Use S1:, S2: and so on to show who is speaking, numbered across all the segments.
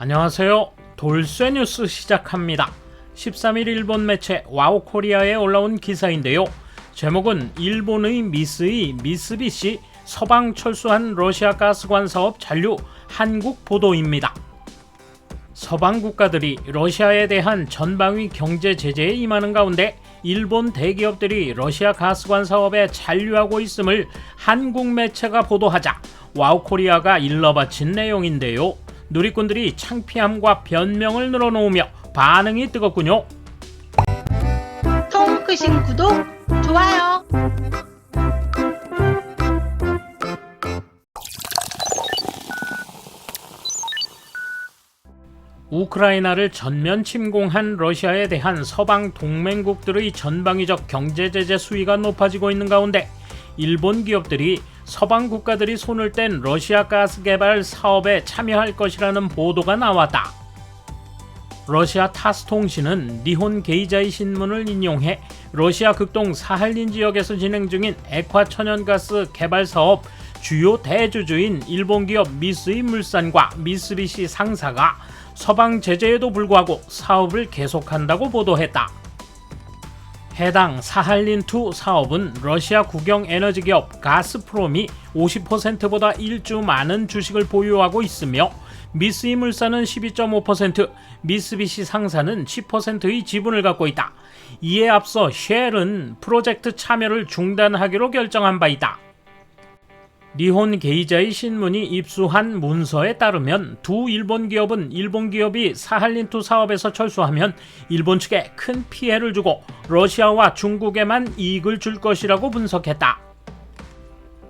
S1: 안녕하세요. 돌쇠 뉴스 시작합니다. 13일 일본 매체 와우코리아에 올라온 기사인데요. 제목은 일본의 미쓰이 미쓰비시 서방 철수한 러시아 가스관 사업 잔류 한국 보도입니다. 서방 국가들이 러시아에 대한 전방위 경제 제재에 임하는 가운데 일본 대기업들이 러시아 가스관 사업에 잔류하고 있음을 한국 매체가 보도하자 와우코리아가 일러바친 내용인데요. 누리꾼들이 창피함과 변명을 늘어놓으며 반응이 뜨겁군요.
S2: 통 크신 구독, 좋아요.
S1: 우크라이나를 전면 침공한 러시아에 대한 서방 동맹국들의 전방위적 경제 제재 수위가 높아지고 있는 가운데 일본 기업들이 서방 국가들이 손을 뗀 러시아 가스 개발 사업에 참여할 것이라는 보도가 나왔다. 러시아 타스 통신은 니혼 게이자이 신문을 인용해 러시아 극동 사할린 지역에서 진행 중인 액화 천연가스 개발 사업 주요 대주주인 일본 기업 미쓰이 물산과 미쓰비시 상사가 서방 제재에도 불구하고 사업을 계속한다고 보도했다. 해당 사할린2 사업은 러시아 국영 에너지 기업 가스프롬이 50%보다 일주 많은 주식을 보유하고 있으며 미쓰이 물산은 12.5%, 미쓰비시 상사는 10%의 지분을 갖고 있다. 이에 앞서 쉘은 프로젝트 참여를 중단하기로 결정한 바 있다. 니혼 게이자이 신문이 입수한 문서에 따르면 두 일본 기업은 일본 기업이 사할린2 사업에서 철수하면 일본 측에 큰 피해를 주고 러시아와 중국에만 이익을 줄 것이라고 분석했다.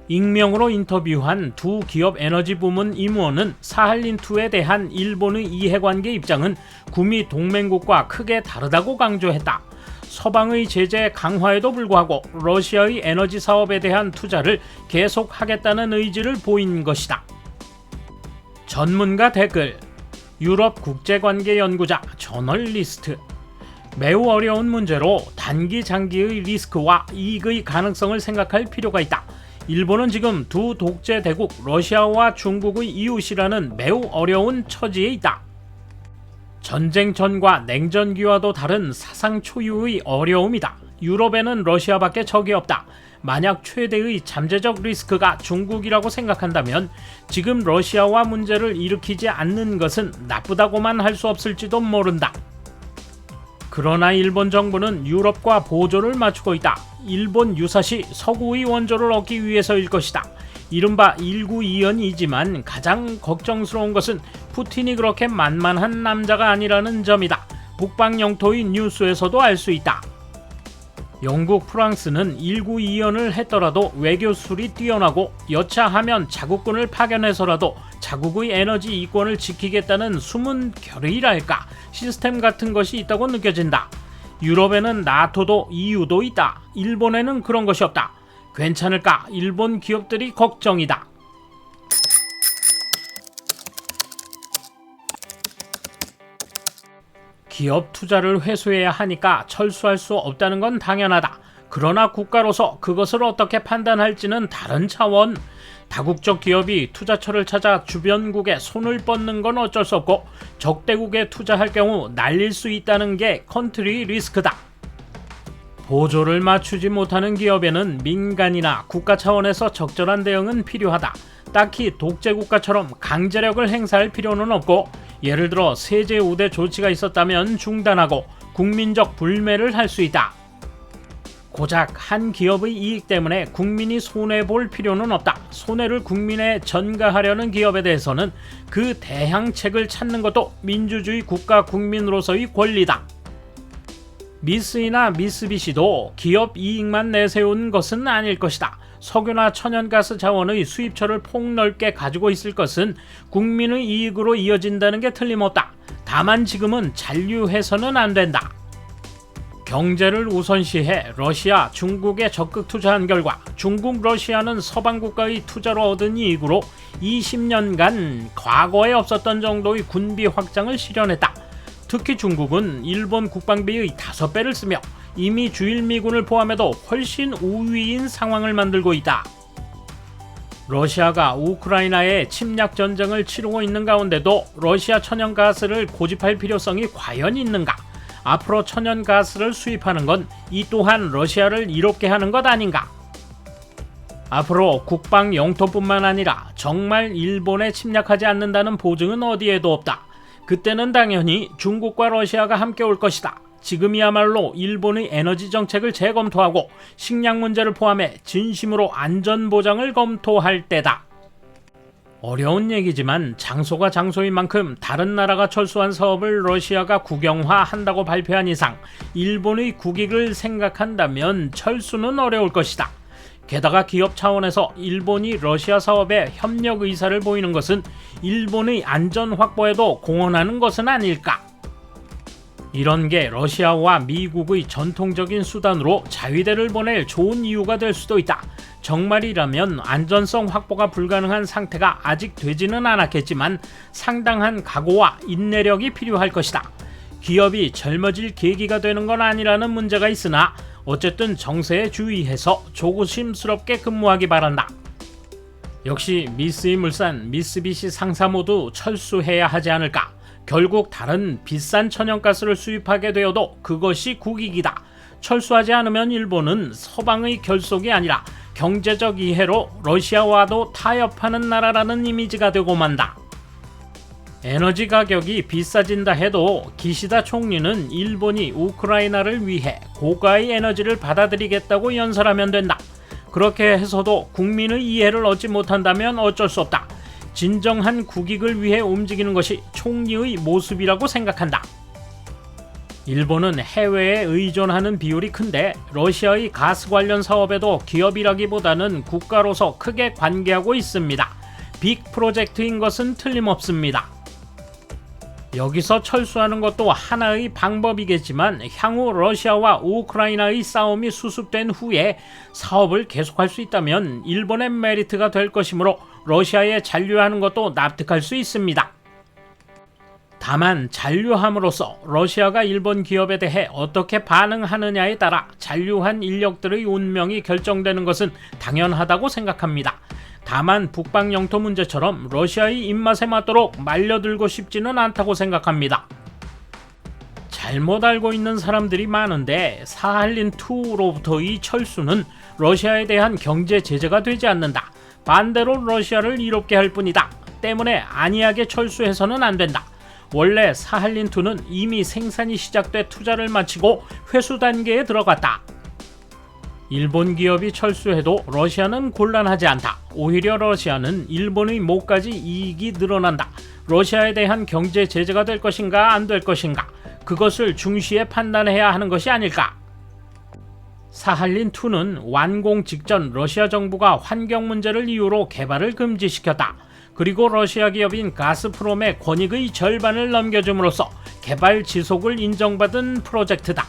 S1: 익명으로 인터뷰한 두 기업 에너지 부문 임원은 사할린2에 대한 일본의 이해관계 입장은 구미 동맹국과 크게 다르다고 강조했다. 서방의 제재 강화에도 불구하고 러시아의 에너지 사업에 대한 투자를 계속하겠다는 의지를 보인 것이다. 전문가 댓글: 유럽 국제관계연구자 저널리스트. 매우 어려운 문제로 단기 장기의 리스크와 이익의 가능성을 생각할 필요가 있다. 일본은 지금 두 독재 대국 러시아와 중국의 이웃이라는 매우 어려운 처지에 있다. 전쟁 전과 냉전기와도 다른 사상 초유의 어려움이다. 유럽에는 러시아밖에 적이 없다. 만약 최대의 잠재적 리스크가 중국이라고 생각한다면 지금 러시아와 문제를 일으키지 않는 것은 나쁘다고만 할 수 없을지도 모른다. 그러나 일본 정부는 유럽과 보조를 맞추고 있다. 일본 유사시 서구의 원조를 얻기 위해서일 것이다. 이른바 1922연이지만 가장 걱정스러운 것은 푸틴이 그렇게 만만한 남자가 아니라는 점이다. 북방 영토의 뉴스에서도 알 수 있다. 영국, 프랑스는 1922연을 했더라도 외교술이 뛰어나고 여차하면 자국군을 파견해서라도 자국의 에너지 이권을 지키겠다는 숨은 결의랄까 시스템 같은 것이 있다고 느껴진다. 유럽에는 나토도 EU도 있다. 일본에는 그런 것이 없다. 괜찮을까? 일본 기업들이 걱정이다. 기업 투자를 회수해야 하니까 철수할 수 없다는 건 당연하다. 그러나 국가로서 그것을 어떻게 판단할지는 다른 차원. 다국적 기업이 투자처를 찾아 주변국에 손을 뻗는 건 어쩔 수 없고 적대국에 투자할 경우 날릴 수 있다는 게 컨트리 리스크다. 보조를 맞추지 못하는 기업에는 민간이나 국가 차원에서 적절한 대응은 필요하다. 딱히 독재국가처럼 강제력을 행사할 필요는 없고 예를 들어 세제 우대 조치가 있었다면 중단하고 국민적 불매를 할 수 있다. 고작 한 기업의 이익 때문에 국민이 손해볼 필요는 없다. 손해를 국민에 전가하려는 기업에 대해서는 그 대항책을 찾는 것도 민주주의 국가 국민으로서의 권리다. 미쓰이나 미쓰비시도 기업 이익만 내세운 것은 아닐 것이다. 석유나 천연가스 자원의 수입처를 폭넓게 가지고 있을 것은 국민의 이익으로 이어진다는 게 틀림없다. 다만 지금은 잔류해서는 안 된다. 경제를 우선시해 러시아, 중국에 적극 투자한 결과 중국, 러시아는 서방 국가의 투자로 얻은 이익으로 20년간 과거에 없었던 정도의 군비 확장을 실현했다. 특히 중국은 일본 국방비의 5배를 쓰며 이미 주일미군을 포함해도 훨씬 우위인 상황을 만들고 있다. 러시아가 우크라이나에 침략 전쟁을 치르고 있는 가운데도 러시아 천연가스를 고집할 필요성이 과연 있는가? 앞으로 천연가스를 수입하는 건 이 또한 러시아를 이롭게 하는 것 아닌가? 앞으로 국방 영토뿐만 아니라 정말 일본에 침략하지 않는다는 보증은 어디에도 없다. 그때는 당연히 중국과 러시아가 함께 올 것이다. 지금이야말로 일본의 에너지 정책을 재검토하고 식량 문제를 포함해 진심으로 안전 보장을 검토할 때다. 어려운 얘기지만 장소가 장소인 만큼 다른 나라가 철수한 사업을 러시아가 국영화한다고 발표한 이상 일본의 국익을 생각한다면 철수는 어려울 것이다. 게다가 기업 차원에서 일본이 러시아 사업에 협력 의사를 보이는 것은 일본의 안전 확보에도 공헌하는 것은 아닐까? 이런 게 러시아와 미국의 전통적인 수단으로 자위대를 보낼 좋은 이유가 될 수도 있다. 정말이라면 안전성 확보가 불가능한 상태가 아직 되지는 않았겠지만 상당한 각오와 인내력이 필요할 것이다. 기업이 젊어질 계기가 되는 건 아니라는 문제가 있으나 어쨌든 정세에 주의해서 조심스럽게 근무하기 바란다. 역시 미쓰이물산, 미쓰비시 상사 모두 철수해야 하지 않을까? 결국 다른 비싼 천연가스를 수입하게 되어도 그것이 국익이다. 철수하지 않으면 일본은 서방의 결속이 아니라 경제적 이해로 러시아와도 타협하는 나라라는 이미지가 되고 만다. 에너지 가격이 비싸진다 해도 기시다 총리는 일본이 우크라이나를 위해 고가의 에너지를 받아들이겠다고 연설하면 된다. 그렇게 해서도 국민의 이해를 얻지 못한다면 어쩔 수 없다. 진정한 국익을 위해 움직이는 것이 총리의 모습이라고 생각한다. 일본은 해외에 의존하는 비율이 큰데 러시아의 가스 관련 사업에도 기업이라기보다는 국가로서 크게 관계하고 있습니다. 빅 프로젝트인 것은 틀림없습니다. 여기서 철수하는 것도 하나의 방법이겠지만 향후 러시아와 우크라이나의 싸움이 수습된 후에 사업을 계속할 수 있다면 일본의 메리트가 될 것이므로 러시아에 잔류하는 것도 납득할 수 있습니다. 다만 잔류함으로써 러시아가 일본 기업에 대해 어떻게 반응하느냐에 따라 잔류한 인력들의 운명이 결정되는 것은 당연하다고 생각합니다. 다만 북방 영토 문제처럼 러시아의 입맛에 맞도록 말려들고 싶지는 않다고 생각합니다. 잘못 알고 있는 사람들이 많은데 사할린2로부터의 철수는 러시아에 대한 경제 제재가 되지 않는다. 반대로 러시아를 이롭게 할 뿐이다. 때문에 안이하게 철수해서는 안 된다. 원래 사할린2는 이미 생산이 시작돼 투자를 마치고 회수 단계에 들어갔다. 일본 기업이 철수해도 러시아는 곤란하지 않다. 오히려 러시아는 일본의 목까지 이익이 늘어난다. 러시아에 대한 경제 제재가 될 것인가 안 될 것인가, 그것을 중시에 판단해야 하는 것이 아닐까. 사할린2는 완공 직전 러시아 정부가 환경 문제를 이유로 개발을 금지시켰다. 그리고 러시아 기업인 가스프롬의 권익의 절반을 넘겨줌으로써 개발 지속을 인정받은 프로젝트다.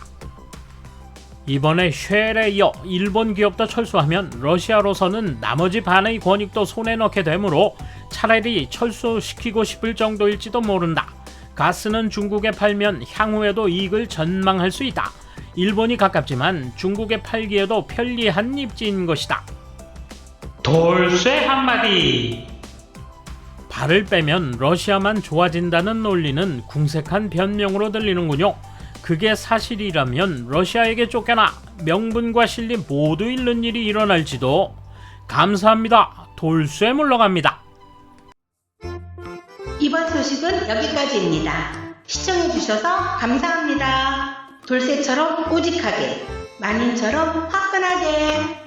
S1: 이번에 쉘에 이어 일본 기업도 철수하면 러시아로서는 나머지 반의 권익도 손에 넣게 되므로 차라리 철수시키고 싶을 정도일지도 모른다. 가스는 중국에 팔면 향후에도 이익을 전망할 수 있다. 일본이 가깝지만 중국에 팔기에도 편리한 입지인 것이다. 돌쇠 한마디. 발을 빼면 러시아만 좋아진다는 논리는 궁색한 변명으로 들리는군요. 그게 사실이라면 러시아에게 쫓겨나 명분과 실리 모두 잃는 일이 일어날지도. 감사합니다. 돌쇠 물러갑니다.
S2: 이번 소식은 여기까지입니다. 시청해주셔서 감사합니다. 돌쇠처럼 우직하게, 만인처럼 화끈하게.